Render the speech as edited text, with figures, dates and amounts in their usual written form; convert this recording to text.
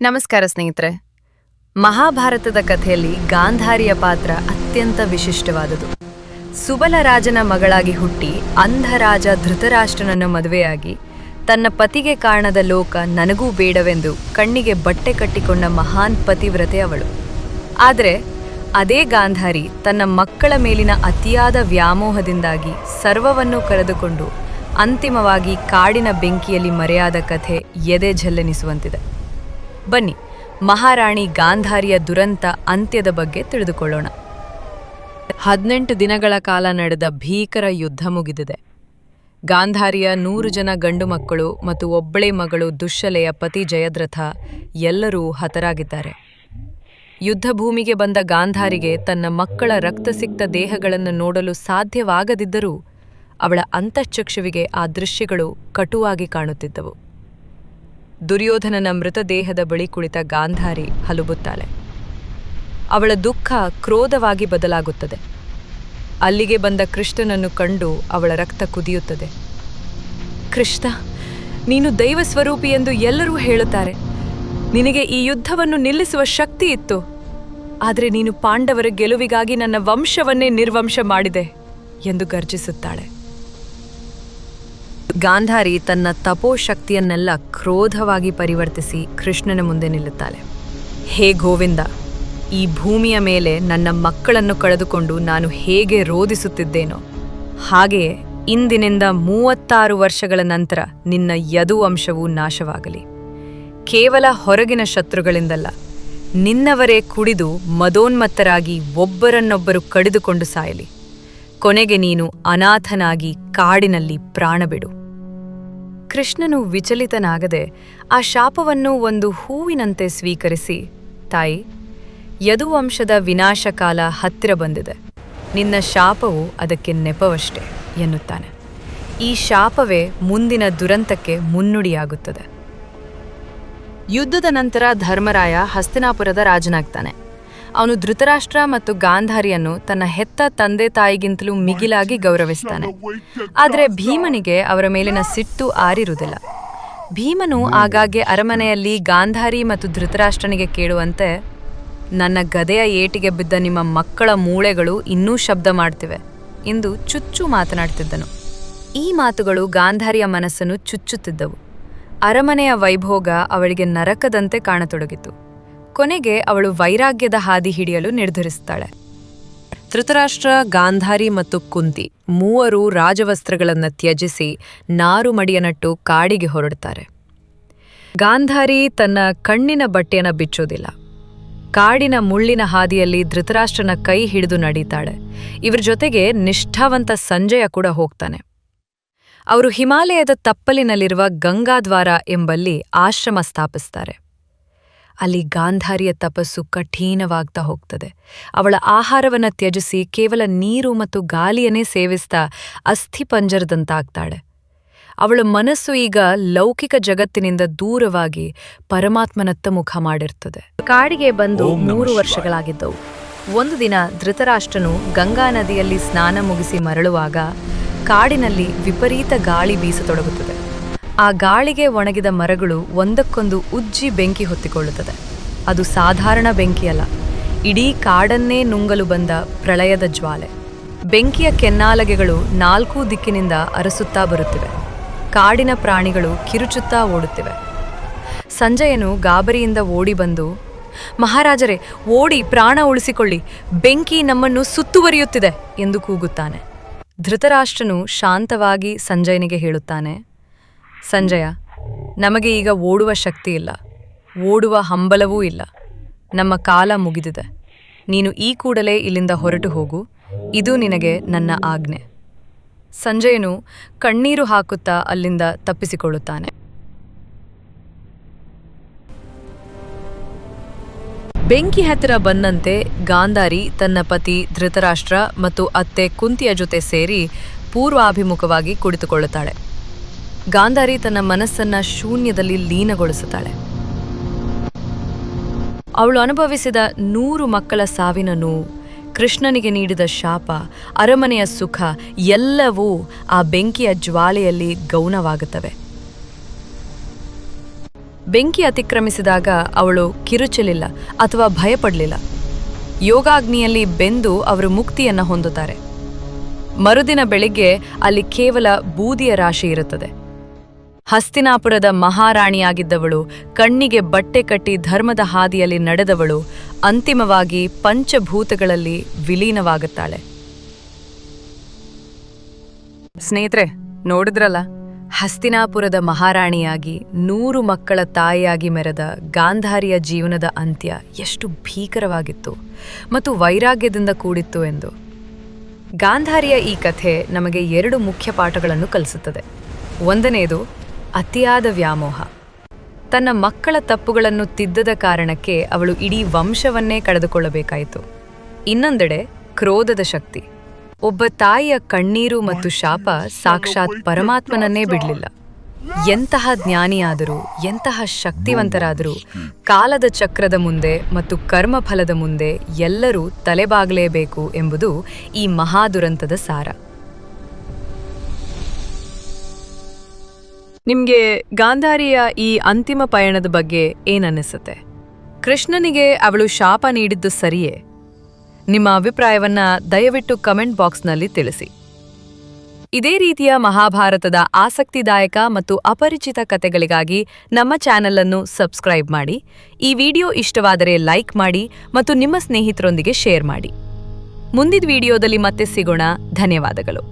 ನಮಸ್ಕಾರ ಸ್ನೇಹಿತರೆ. ಮಹಾಭಾರತದ ಕಥೆಯಲ್ಲಿ ಗಾಂಧಾರಿಯ ಪಾತ್ರ ಅತ್ಯಂತ ವಿಶಿಷ್ಟವಾದುದು. ಸುಬಲ ರಾಜನ ಮಗಳಾಗಿ ಹುಟ್ಟಿ ಅಂಧರಾಜ ಧೃತರಾಷ್ಟ್ರನನ್ನು ಮದುವೆಯಾಗಿ ತನ್ನ ಪತಿಗೆ ಕಾರಣದ ಲೋಕ ನನಗೂ ಬೇಡವೆಂದು ಕಣ್ಣಿಗೆ ಬಟ್ಟೆ ಕಟ್ಟಿಕೊಂಡ ಮಹಾನ್ ಪತಿವ್ರತೆ ಅವಳು. ಆದರೆ ಅದೇ ಗಾಂಧಾರಿ ತನ್ನ ಮಕ್ಕಳ ಮೇಲಿನ ಅತಿಯಾದ ವ್ಯಾಮೋಹದಿಂದಾಗಿ ಸರ್ವವನ್ನೂ ಕಳೆದುಕೊಂಡು ಅಂತಿಮವಾಗಿ ಕಾಡಿನ ಬೆಂಕಿಯಲ್ಲಿ ಮರೆಯಾದ ಕಥೆ ಎದೆ ಝಲ್ಲೆನಿಸುವಂತಿದೆ. ಬನ್ನಿ, ಮಹಾರಾಣಿ ಗಾಂಧಾರಿಯ ದುರಂತ ಅಂತ್ಯದ ಬಗ್ಗೆ ತಿಳಿದುಕೊಳ್ಳೋಣ. 18 ದಿನಗಳ ಕಾಲ ನಡೆದ ಭೀಕರ ಯುದ್ಧ ಮುಗಿದಿದೆ. ಗಾಂಧಾರಿಯ 100 ಜನ ಗಂಡು ಮಕ್ಕಳು ಮತ್ತು ಒಬ್ಬಳೇ ಮಗಳು ದುಶ್ಶಲೆಯ ಪತಿ ಜಯದ್ರಥ ಎಲ್ಲರೂ ಹತರಾಗಿದ್ದಾರೆ. ಯುದ್ಧ ಭೂಮಿಗೆ ಬಂದ ಗಾಂಧಾರಿಗೆ ತನ್ನ ಮಕ್ಕಳ ರಕ್ತಸಿಕ್ತ ದೇಹಗಳನ್ನು ನೋಡಲು ಸಾಧ್ಯವಾಗದಿದ್ದರೂ ಅವಳ ಅಂತಃಚಕ್ಷುವಿಗೆ ಆ ದೃಶ್ಯಗಳು ಕಟುವಾಗಿ ಕಾಣುತ್ತಿದ್ದವು. ದುರ್ಯೋಧನನ ಮೃತದೇಹದ ಬಳಿ ಕುಳಿತ ಗಾಂಧಾರಿ ಹಲುಬುತ್ತಾಳೆ. ಅವಳ ದುಃಖ ಕ್ರೋಧವಾಗಿ ಬದಲಾಗುತ್ತದೆ. ಅಲ್ಲಿಗೆ ಬಂದ ಕೃಷ್ಣನನ್ನು ಕಂಡು ಅವಳ ರಕ್ತ ಕುದಿಯುತ್ತದೆ. ಕೃಷ್ಣ, ನೀನು ದೈವ ಸ್ವರೂಪಿ ಎಂದು ಎಲ್ಲರೂ ಹೇಳುತ್ತಾರೆ. ನಿನಗೆ ಈ ಯುದ್ಧವನ್ನು ನಿಲ್ಲಿಸುವ ಶಕ್ತಿ ಇತ್ತು. ಆದರೆ ನೀನು ಪಾಂಡವರ ಗೆಲುವಿಗಾಗಿ ನನ್ನ ವಂಶವನ್ನೇ ನಿರ್ವಂಶ ಮಾಡಿದೆ ಎಂದು ಗರ್ಜಿಸುತ್ತಾಳೆ. ಗಾಂಧಾರಿ ತನ್ನ ತಪೋಶಕ್ತಿಯನ್ನೆಲ್ಲ ಕ್ರೋಧವಾಗಿ ಪರಿವರ್ತಿಸಿ ಕೃಷ್ಣನ ಮುಂದೆ ನಿಲ್ಲುತ್ತಾಳೆ. ಹೇ ಗೋವಿಂದ, ಈ ಭೂಮಿಯ ಮೇಲೆ ನನ್ನ ಮಕ್ಕಳನ್ನು ಕಳೆದುಕೊಂಡು ನಾನು ಹೇಗೆ ರೋಧಿಸುತ್ತಿದ್ದೇನೋ ಹಾಗೆಯೇ ಇಂದಿನಿಂದ 36 ವರ್ಷಗಳ ನಂತರ ನಿನ್ನ ಯದುವಂಶವು ನಾಶವಾಗಲಿ. ಕೇವಲ ಹೊರಗಿನ ಶತ್ರುಗಳಿಂದಲ್ಲ, ನಿನ್ನವರೇ ಕುಡಿದು ಮದೋನ್ಮತ್ತರಾಗಿ ಒಬ್ಬರನ್ನೊಬ್ಬರು ಕಡಿದುಕೊಂಡು ಸಾಯಲಿ. ಕೊನೆಗೆ ನೀನು ಅನಾಥನಾಗಿ ಕಾಡಿನಲ್ಲಿ ಪ್ರಾಣ ಬಿಡು. ಕೃಷ್ಣನು ವಿಚಲಿತನಾಗದೆ ಆ ಶಾಪವನ್ನು ಒಂದು ಹೂವಿನಂತೆ ಸ್ವೀಕರಿಸಿ, ತಾಯಿ, ಯದುವಂಶದ ವಿನಾಶಕಾಲ ಹತ್ತಿರ ಬಂದಿದೆ. ನಿನ್ನ ಶಾಪವು ಅದಕ್ಕೆ ನೆಪವಷ್ಟೇ ಎನ್ನುತ್ತಾನೆ. ಈ ಶಾಪವೇ ಮುಂದಿನ ದುರಂತಕ್ಕೆ ಮುನ್ನುಡಿಯಾಗುತ್ತದೆ. ಯುದ್ಧದ ನಂತರ ಧರ್ಮರಾಯ ಹಸ್ತಿನಾಪುರದ ರಾಜನಾಗ್ತಾನೆ. ಅವನು ಧೃತರಾಷ್ಟ್ರ ಮತ್ತು ಗಾಂಧಾರಿಯನ್ನು ತನ್ನ ಹೆತ್ತ ತಂದೆ ತಾಯಿಗಿಂತಲೂ ಮಿಗಿಲಾಗಿ ಗೌರವಿಸ್ತಾನೆ. ಆದರೆ ಭೀಮನಿಗೆ ಅವರ ಮೇಲಿನ ಸಿಟ್ಟು ಆರಿರುವುದಿಲ್ಲ. ಭೀಮನು ಆಗಾಗ್ಗೆ ಅರಮನೆಯಲ್ಲಿ ಗಾಂಧಾರಿ ಮತ್ತು ಧೃತರಾಷ್ಟ್ರನಿಗೆ ಕೇಳುವಂತೆ, ನನ್ನ ಗದೆಯ ಏಟಿಗೆ ಬಿದ್ದ ನಿಮ್ಮ ಮಕ್ಕಳ ಮೂಳೆಗಳು ಇನ್ನೂ ಶಬ್ದ ಮಾಡ್ತಿವೆ ಎಂದು ಚುಚ್ಚು ಮಾತನಾಡ್ತಿದ್ದನು. ಈ ಮಾತುಗಳು ಗಾಂಧಾರಿಯ ಮನಸ್ಸನ್ನು ಚುಚ್ಚುತ್ತಿದ್ದವು. ಅರಮನೆಯ ವೈಭೋಗ ಅವಳಿಗೆ ನರಕದಂತೆ ಕಾಣತೊಡಗಿತು. ಕೊನೆಗೆ ಅವಳು ವೈರಾಗ್ಯದ ಹಾದಿ ಹಿಡಿಯಲು ನಿರ್ಧರಿಸುತ್ತಾಳೆ. ಧೃತರಾಷ್ಟ್ರ, ಗಾಂಧಾರಿ ಮತ್ತು ಕುಂತಿ ಮೂವರು ರಾಜವಸ್ತ್ರಗಳನ್ನು ತ್ಯಜಿಸಿ ನಾರುಮಡಿಯನಟ್ಟು ಕಾಡಿಗೆ ಹೊರಡುತ್ತಾರೆ. ಗಾಂಧಾರಿ ತನ್ನ ಕಣ್ಣಿನ ಬಟ್ಟೆಯನ್ನು ಬಿಚ್ಚೋದಿಲ್ಲ. ಕಾಡಿನ ಮುಳ್ಳಿನ ಹಾದಿಯಲ್ಲಿ ಧೃತರಾಷ್ಟ್ರನ ಕೈ ಹಿಡಿದು ನಡೀತಾಳೆ. ಇವರ ಜೊತೆಗೆ ನಿಷ್ಠಾವಂತ ಸಂಜಯ ಕೂಡ ಹೋಗ್ತಾನೆ. ಅವರು ಹಿಮಾಲಯದ ತಪ್ಪಲಿನಲ್ಲಿರುವ ಗಂಗಾದ್ವಾರ ಎಂಬಲ್ಲಿ ಆಶ್ರಮ ಸ್ಥಾಪಿಸ್ತಾರೆ. ಅಲ್ಲಿ ಗಾಂಧಾರಿಯ ತಪಸ್ಸು ಕಠಿಣವಾಗ್ತಾ ಹೋಗ್ತದೆ. ಅವಳ ಆಹಾರವನ್ನು ತ್ಯಜಿಸಿ ಕೇವಲ ನೀರು ಮತ್ತು ಗಾಳಿಯನ್ನೇ ಸೇವಿಸ್ತಾ ಅಸ್ಥಿಪಂಜರದಂತಾಗ್ತಾಳೆ. ಅವಳ ಮನಸ್ಸು ಈಗ ಲೌಕಿಕ ಜಗತ್ತಿನಿಂದ ದೂರವಾಗಿ ಪರಮಾತ್ಮನತ್ತ ಮುಖ ಮಾಡಿರ್ತದೆ. ಕಾಡಿಗೆ ಬಂದು 3 ವರ್ಷಗಳಾಗಿದ್ದವು. ಒಂದು ದಿನ ಧೃತರಾಷ್ಟ್ರನು ಗಂಗಾ ನದಿಯಲ್ಲಿ ಸ್ನಾನ ಮುಗಿಸಿ ಮರಳುವಾಗ ಕಾಡಿನಲ್ಲಿ ವಿಪರೀತ ಗಾಳಿ ಬೀಸತೊಡಗುತ್ತದೆ. ಆ ಗಾಳಿಗೆ ಒಣಗಿದ ಮರಗಳು ಒಂದಕ್ಕೊಂದು ಉಜ್ಜಿ ಬೆಂಕಿ ಹೊತ್ತಿಕೊಳ್ಳುತ್ತದೆ. ಅದು ಸಾಧಾರಣ ಬೆಂಕಿಯಲ್ಲ, ಇಡೀ ಕಾಡನ್ನೇ ನುಂಗಲು ಬಂದ ಪ್ರಳಯದ ಜ್ವಾಲೆ. ಬೆಂಕಿಯ ಕೆನ್ನಾಲಗೆಗಳು 4 ದಿಕ್ಕಿನಿಂದ ಅರಸುತ್ತಾ ಬರುತ್ತಿವೆ. ಕಾಡಿನ ಪ್ರಾಣಿಗಳು ಕಿರುಚುತ್ತಾ ಓಡುತ್ತಿವೆ. ಸಂಜಯನು ಗಾಬರಿಯಿಂದ ಓಡಿ ಬಂದು, ಮಹಾರಾಜರೇ, ಓಡಿ ಪ್ರಾಣ ಉಳಿಸಿಕೊಳ್ಳಿ, ಬೆಂಕಿ ನಮ್ಮನ್ನು ಸುತ್ತುವರಿಯುತ್ತಿದೆ ಎಂದು ಕೂಗುತ್ತಾನೆ. ಧೃತರಾಷ್ಟ್ರನು ಶಾಂತವಾಗಿ ಸಂಜಯನಿಗೆ ಹೇಳುತ್ತಾನೆ, ಸಂಜಯ, ನಮಗೆ ಈಗ ಓಡುವ ಶಕ್ತಿ ಇಲ್ಲ, ಓಡುವ ಹಂಬಲವೂ ಇಲ್ಲ. ನಮ್ಮ ಕಾಲ ಮುಗಿದಿದೆ. ನೀನು ಈ ಕೂಡಲೇ ಇಲ್ಲಿಂದ ಹೊರಟು ಹೋಗು. ಇದು ನಿನಗೆ ನನ್ನ ಆಜ್ಞೆ. ಸಂಜಯನು ಕಣ್ಣೀರು ಹಾಕುತ್ತಾ ಅಲ್ಲಿಂದ ತಪ್ಪಿಸಿಕೊಳ್ಳುತ್ತಾನೆ. ಬೆಂಕಿ ಹತ್ತಿರ ಬಂದಂತೆ ಗಾಂಧಾರಿ ತನ್ನ ಪತಿ ಧೃತರಾಷ್ಟ್ರ ಮತ್ತು ಅತ್ತೆ ಕುಂತಿಯ ಜೊತೆ ಸೇರಿ ಪೂರ್ವಾಭಿಮುಖವಾಗಿ ಕುಳಿತುಕೊಳ್ಳುತ್ತಾಳೆ. ಗಾಂಧಾರಿ ತನ್ನ ಮನಸ್ಸನ್ನ ಶೂನ್ಯದಲ್ಲಿ ಲೀನಗೊಳಿಸುತ್ತಾಳೆ. ಅವಳು ಅನುಭವಿಸಿದ 100 ಮಕ್ಕಳ ಸಾವಿನ ನೋವು, ಕೃಷ್ಣನಿಗೆ ನೀಡಿದ ಶಾಪ, ಅರಮನೆಯ ಸುಖ ಎಲ್ಲವೂ ಆ ಬೆಂಕಿಯ ಜ್ವಾಲೆಯಲ್ಲಿ ಗೌಣವಾಗುತ್ತವೆ. ಬೆಂಕಿ ಅತಿಕ್ರಮಿಸಿದಾಗ ಅವಳು ಕಿರುಚಲಿಲ್ಲ ಅಥವಾ ಭಯಪಡಲಿಲ್ಲ. ಯೋಗಾಗ್ನಿಯಲ್ಲಿ ಬೆಂದು ಅವರು ಮುಕ್ತಿಯನ್ನು ಹೊಂದುತ್ತಾರೆ. ಮರುದಿನ ಬೆಳಿಗ್ಗೆ ಅಲ್ಲಿ ಕೇವಲ ಬೂದಿಯ ರಾಶಿ ಇರುತ್ತದೆ. ಹಸ್ತಿನಾಪುರದ ಮಹಾರಾಣಿಯಾಗಿದ್ದವಳು, ಕಣ್ಣಿಗೆ ಬಟ್ಟೆ ಕಟ್ಟಿ ಧರ್ಮದ ಹಾದಿಯಲ್ಲಿ ನಡೆದವಳು, ಅಂತಿಮವಾಗಿ ಪಂಚಭೂತಗಳಲ್ಲಿ ವಿಲೀನವಾಗುತ್ತಾಳೆ. ಸ್ನೇಹಿತರೆ, ನೋಡಿದ್ರಲ್ಲ, ಹಸ್ತಿನಾಪುರದ ಮಹಾರಾಣಿಯಾಗಿ 100 ಮಕ್ಕಳ ತಾಯಿಯಾಗಿ ಮೆರೆದ ಗಾಂಧಾರಿಯ ಜೀವನದ ಅಂತ್ಯ ಎಷ್ಟು ಭೀಕರವಾಗಿತ್ತು ಮತ್ತು ವೈರಾಗ್ಯದಿಂದ ಕೂಡಿತ್ತು ಎಂದು. ಗಾಂಧಾರಿಯ ಈ ಕಥೆ ನಮಗೆ 2 ಮುಖ್ಯ ಪಾಠಗಳನ್ನು ಕಲಿಸುತ್ತದೆ. ಒಂದನೆಯದು ಅತಿಯಾದ ವ್ಯಾಮೋಹ. ತನ್ನ ಮಕ್ಕಳ ತಪ್ಪುಗಳನ್ನು ತಿದ್ದದ ಕಾರಣಕ್ಕೆ ಅವಳು ಇಡೀ ವಂಶವನ್ನೇ ಕಳೆದುಕೊಳ್ಳಬೇಕಾಯಿತು. ಇನ್ನೊಂದೆಡೆ ಕ್ರೋಧದ ಶಕ್ತಿ. ಒಬ್ಬ ತಾಯಿಯ ಕಣ್ಣೀರು ಮತ್ತು ಶಾಪ ಸಾಕ್ಷಾತ್ ಪರಮಾತ್ಮನನ್ನೇ ಬಿಡಲಿಲ್ಲ. ಎಂತಹ ಜ್ಞಾನಿಯಾದರೂ, ಎಂತಹ ಶಕ್ತಿವಂತರಾದರೂ, ಕಾಲದ ಚಕ್ರದ ಮುಂದೆ ಮತ್ತು ಕರ್ಮಫಲದ ಮುಂದೆ ಎಲ್ಲರೂ ತಲೆಬಾಗಲೇಬೇಕು ಎಂಬುದು ಈ ಮಹಾದುರಂತದ ಸಾರ. ನಿಮಗೆ ಗಾಂಧಾರಿಯ ಈ ಅಂತಿಮ ಪಯಣದ ಬಗ್ಗೆ ಏನನ್ನಿಸುತ್ತೆ? ಕೃಷ್ಣನಿಗೆ ಅವಳು ಶಾಪ ನೀಡಿದ್ದು ಸರಿಯೇ? ನಿಮ್ಮ ಅಭಿಪ್ರಾಯವನ್ನ ದಯವಿಟ್ಟು ಕಮೆಂಟ್ ಬಾಕ್ಸ್ನಲ್ಲಿ ತಿಳಿಸಿ. ಇದೇ ರೀತಿಯ ಮಹಾಭಾರತದ ಆಸಕ್ತಿದಾಯಕ ಮತ್ತು ಅಪರಿಚಿತ ಕಥೆಗಳಿಗಾಗಿ ನಮ್ಮ ಚಾನೆಲ್ ಅನ್ನು ಸಬ್ಸ್ಕ್ರೈಬ್ ಮಾಡಿ. ಈ ವಿಡಿಯೋ ಇಷ್ಟವಾದರೆ ಲೈಕ್ ಮಾಡಿ ಮತ್ತು ನಿಮ್ಮ ಸ್ನೇಹಿತರೊಂದಿಗೆ ಶೇರ್ ಮಾಡಿ. ಮುಂದಿನ ವಿಡಿಯೋದಲ್ಲಿ ಮತ್ತೆ ಸಿಗೋಣ. ಧನ್ಯವಾದಗಳು.